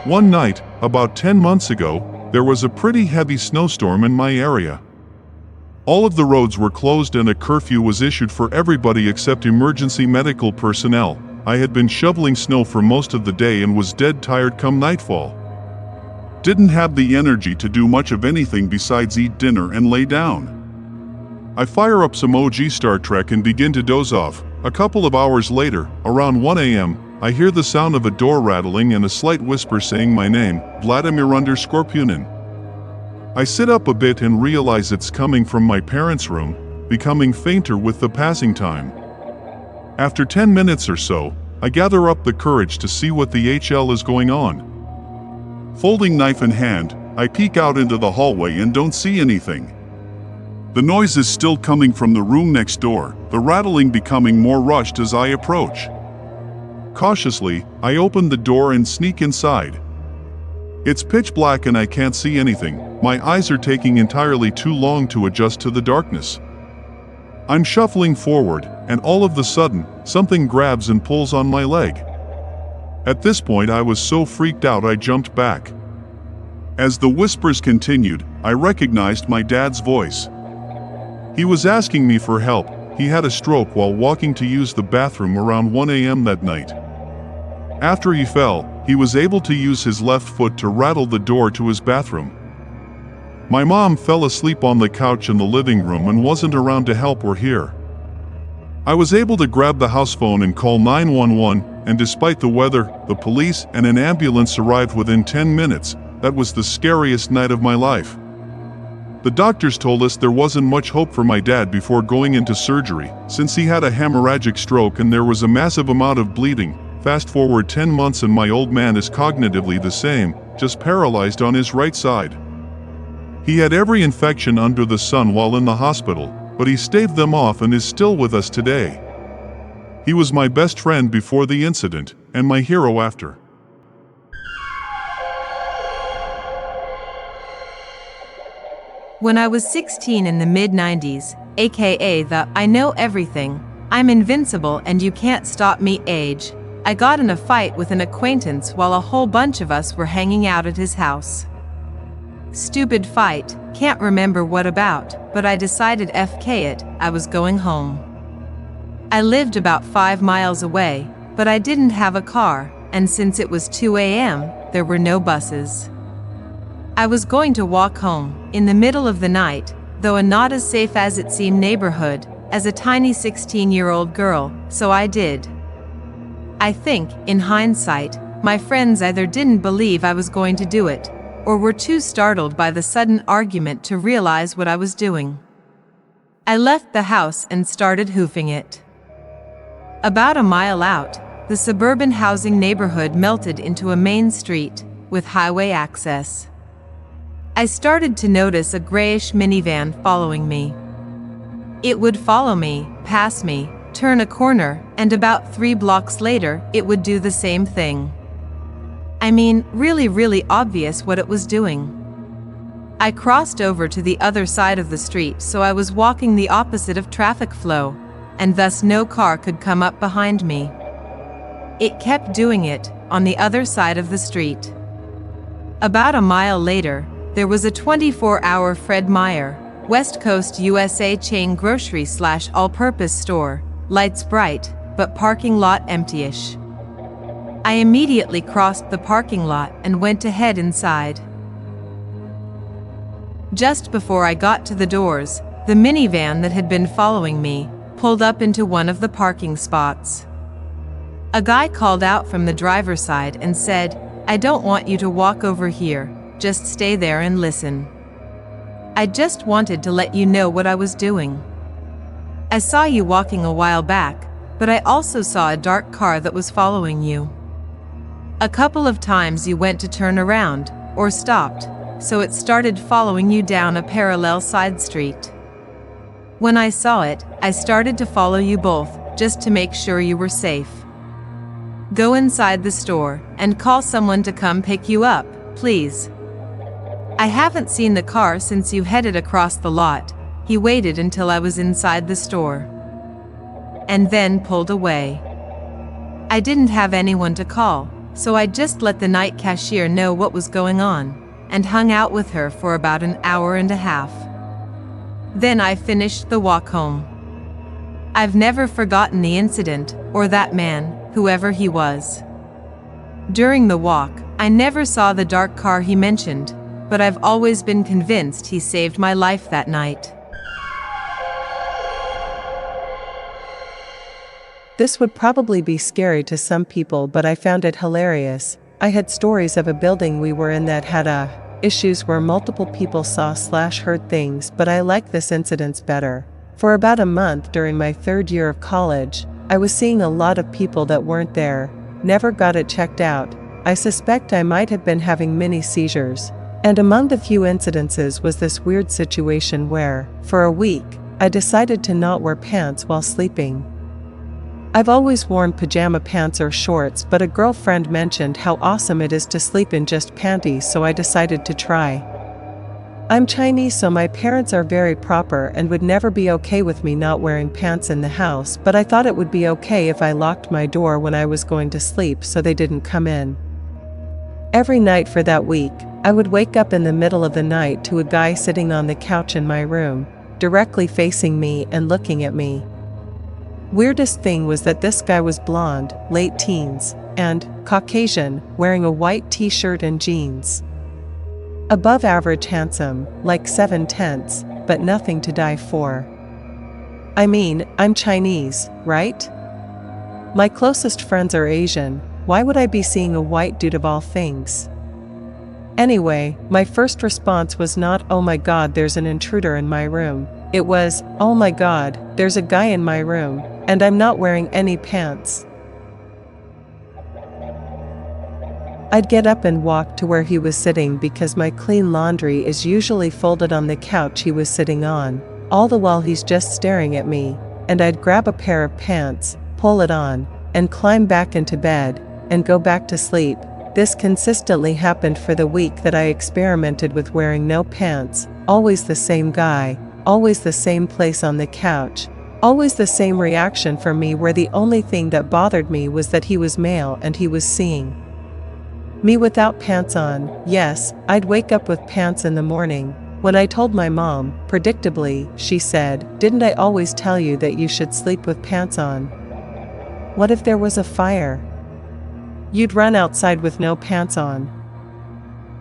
One night, about 10 months ago, there was a pretty heavy snowstorm in my area. All of the roads were closed and a curfew was issued for everybody except emergency medical personnel. I had been shoveling snow for most of the day and was dead tired come nightfall. Didn't have the energy to do much of anything besides eat dinner and lay down. I fire up some OG Star Trek and begin to doze off. A couple of hours later, around 1 a.m., I hear the sound of a door rattling and a slight whisper saying my name, Vladimir Skorpionin. I sit up a bit and realize it's coming from my parents' room, becoming fainter with the passing time. After 10 minutes or so, I gather up the courage to see what the HL is going on. Folding knife in hand, I peek out into the hallway and don't see anything. The noise is still coming from the room next door, the rattling becoming more rushed as I approach. Cautiously, I open the door and sneak inside. It's pitch black and I can't see anything. My eyes are taking entirely too long to adjust to the darkness. I'm shuffling forward, and all of a sudden, something grabs and pulls on my leg. At this point I was so freaked out I jumped back. As the whispers continued, I recognized my dad's voice. He was asking me for help. He had a stroke while walking to use the bathroom around 1 a.m. that night. After he fell, he was able to use his left foot to rattle the door to his bathroom. My mom fell asleep on the couch in the living room and wasn't around to help or hear. I was able to grab the house phone and call 911, and despite the weather, the police and an ambulance arrived within 10 minutes. That was the scariest night of my life. The doctors told us there wasn't much hope for my dad before going into surgery, since he had a hemorrhagic stroke and there was a massive amount of bleeding. Fast forward 10 months and my old man is cognitively the same, just paralyzed on his right side. He had every infection under the sun while in the hospital, but he staved them off and is still with us today. He was my best friend before the incident, and my hero after. When I was 16 in the mid-90s, aka the I know everything, I'm invincible and you can't stop me age, I got in a fight with an acquaintance while a whole bunch of us were hanging out at his house. Stupid fight, can't remember what about, but I decided FK it, I was going home. I lived about 5 miles away, but I didn't have a car, and since it was 2 a.m., there were no buses. I was going to walk home, in the middle of the night, though a not as safe as it seemed neighborhood, as a tiny 16-year-old girl, so I did. I think, in hindsight, my friends either didn't believe I was going to do it, or were too startled by the sudden argument to realize what I was doing. I left the house and started hoofing it. About a mile out, the suburban housing neighborhood melted into a main street, with highway access. I started to notice a grayish minivan following me. It would follow me, pass me, turn a corner, and about 3 blocks later, it would do the same thing. I mean, really obvious what it was doing. I crossed over to the other side of the street, so I was walking the opposite of traffic flow, and thus no car could come up behind me. It kept doing it, on the other side of the street. About a mile later, there was a 24-hour Fred Meyer, West Coast USA chain grocery/all-purpose store, lights bright, but parking lot empty-ish. I immediately crossed the parking lot and went to head inside. Just before I got to the doors, the minivan that had been following me pulled up into one of the parking spots. A guy called out from the driver's side and said, "I don't want you to walk over here. Just stay there and listen. I just wanted to let you know what I was doing. I saw you walking a while back, but I also saw a dark car that was following you. A couple of times you went to turn around, or stopped, so it started following you down a parallel side street. When I saw it, I started to follow you both, just to make sure you were safe. Go inside the store, and call someone to come pick you up, please. I haven't seen the car since you headed across the lot." He waited until I was inside the store, and then pulled away. I didn't have anyone to call, so I just let the night cashier know what was going on, and hung out with her for about an hour and a half. Then I finished the walk home. I've never forgotten the incident, or that man, whoever he was. During the walk, I never saw the dark car he mentioned, but I've always been convinced he saved my life that night. This would probably be scary to some people, but I found it hilarious. I had stories of a building we were in that had issues where multiple people saw/heard things, but I like this incident better. For about a month during my 3rd year of college, I was seeing a lot of people that weren't there, never got it checked out. I suspect I might have been having mini seizures. And among the few incidences was this weird situation where, for a week, I decided to not wear pants while sleeping. I've always worn pajama pants or shorts, but a girlfriend mentioned how awesome it is to sleep in just panties, so I decided to try. I'm Chinese, so my parents are very proper and would never be okay with me not wearing pants in the house, but I thought it would be okay if I locked my door when I was going to sleep so they didn't come in. Every night for that week, I would wake up in the middle of the night to a guy sitting on the couch in my room, directly facing me and looking at me. Weirdest thing was that this guy was blonde, late teens, and Caucasian, wearing a white t-shirt and jeans. Above average handsome, like 7/10, but nothing to die for. I mean, I'm Chinese, right? My closest friends are Asian. Why would I be seeing a white dude of all things? Anyway, my first response was not, "Oh my god, there's an intruder in my room." It was, "Oh my god, there's a guy in my room, and I'm not wearing any pants." I'd get up and walk to where he was sitting because my clean laundry is usually folded on the couch he was sitting on, all the while he's just staring at me, and I'd grab a pair of pants, pull it on, and climb back into bed, and go back to sleep. This consistently happened for the week that I experimented with wearing no pants, always the same guy, always the same place on the couch, always the same reaction from me, where the only thing that bothered me was that he was male and he was seeing me without pants on. Yes, I'd wake up with pants in the morning. When I told my mom, predictably, she said, "Didn't I always tell you that you should sleep with pants on? What if there was a fire? You'd run outside with no pants on."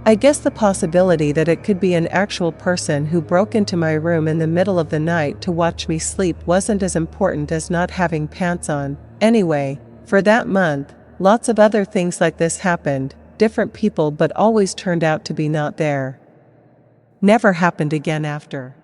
I guess the possibility that it could be an actual person who broke into my room in the middle of the night to watch me sleep wasn't as important as not having pants on. Anyway, for that month, lots of other things like this happened, different people, but always turned out to be not there. Never happened again after.